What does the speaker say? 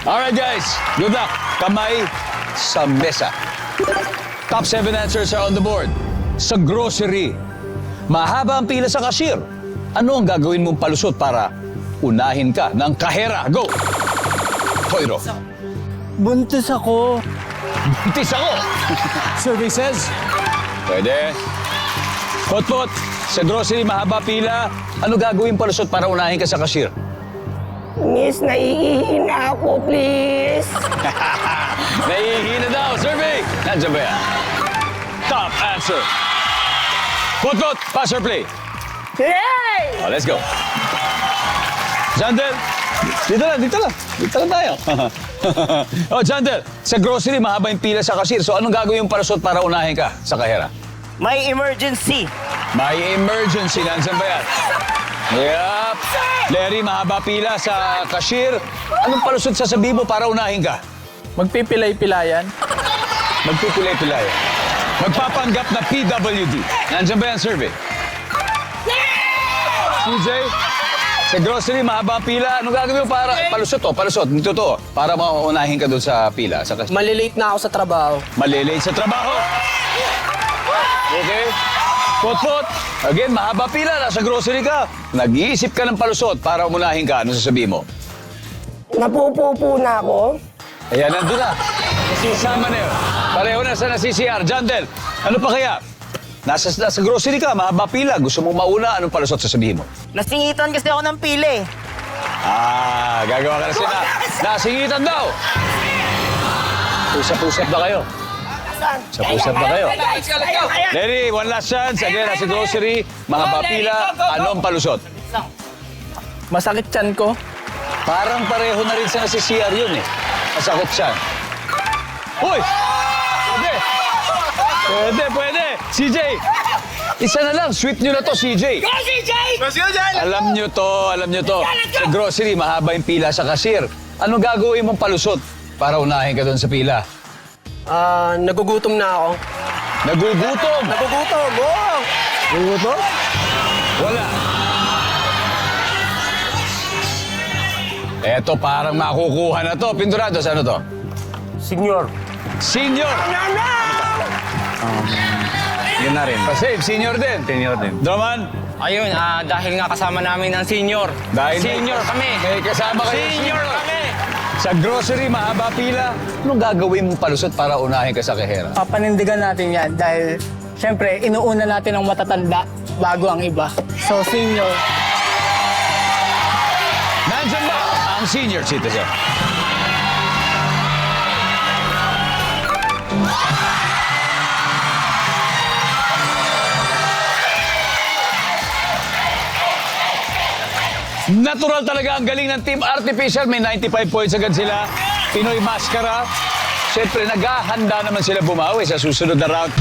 Alright guys, good luck. Kamay sa mesa. Top 7 answers are on the board. Sa grocery, mahaba ang pila sa cashier. Ano ang gagawin mong palusot para unahin ka ng kahera? Go! Toiro. Buntis ako. Buntis ako. Survey says, Pwede. Put-put, sa grocery, mahaba pila. Ano gagawin palusot para unahin ka sa cashier? Miss, naiihi na ako, please. Nahihina daw. Survey! Nandiyan ba yan? Top answer. Put-put, pass or play? Hey! Oh, let's go. Jandel, dito lang tayo. Oh, Jandel, sa grocery, mahaba yung pila sa cashier. So, anong gagawin yung palusot para unahin ka sa kahera? May emergency. May emergency. Nandiyan ba yan? Yep. Larry, mahaba pila sa cashier. Anong palusot sasabihin mo para unahin ka? magpipilay-pilayan. Magpipilay-pilay. Magpapanggap na PWD. Nandiyan ba yan, survey? CJ, sa grocery, mahaba pila. Anong gagawin mo para palusot? Palusot. Dito to. Para maunahin ka doon sa pila. Sa cashier. Malilate na ako sa trabaho. Malilate sa trabaho. Okay. Put-put. Again, mahaba pila. Nasa grocery ka. Nag-iisip ka ng palusot para umunahin ka. Ano sasabihin mo? Napupupo na ako. Ayan, nandun na. Sama na yun. Pareho na sa nasi-CR. Jandel, ano pa kaya? Nasa grocery ka, mahaba pila. Gusto mong mauna, anong palusot sasabihin mo? Nasingitan kasi ako ng pili. Gagawa ka na sila. Nasingitan daw. Pusap-pusap na kayo. Sa pusap na kayo. Larry, one last chance. Again, nasa grocery, mahaba pila. Anong palusot? Masakit tiyan ko. Parang pareho na rin sa nasi-CR yun eh. Masakot siya. Uy! Pwede. CJ! Isa na lang, sweep nyo na to, CJ. Alam nyo to. Sa grocery, mahaba yung pila sa cashier. Ano gagawin mong palusot para unahin ka doon sa pila? Nagugutom na ako. Nagugutom! Nagugutom! Oh! Nagugutom? Wala. Eto, parang makukuha na to. Pinturados, ano to? Senior. Senior! Yun na rin. Pasave, senior din. Senior din. Droman, Ayun, dahil nga kasama namin ang senior. dahil Senior kami. May kasama kayo. Senior kami. Sa grocery, mahaba pila. Anong gagawin mong palusot para unahin ka sa kahera? Papanindigan natin yan dahil siyempre inuuna natin ang matatanda bago ang iba. So senior. Nandyan ba ang senior citizen? Natural talaga ang galing ng Team Artificial. May 95 points agad sila. Pinoy Mascara. Siyempre, naghahanda naman sila bumawi sa susunod na round.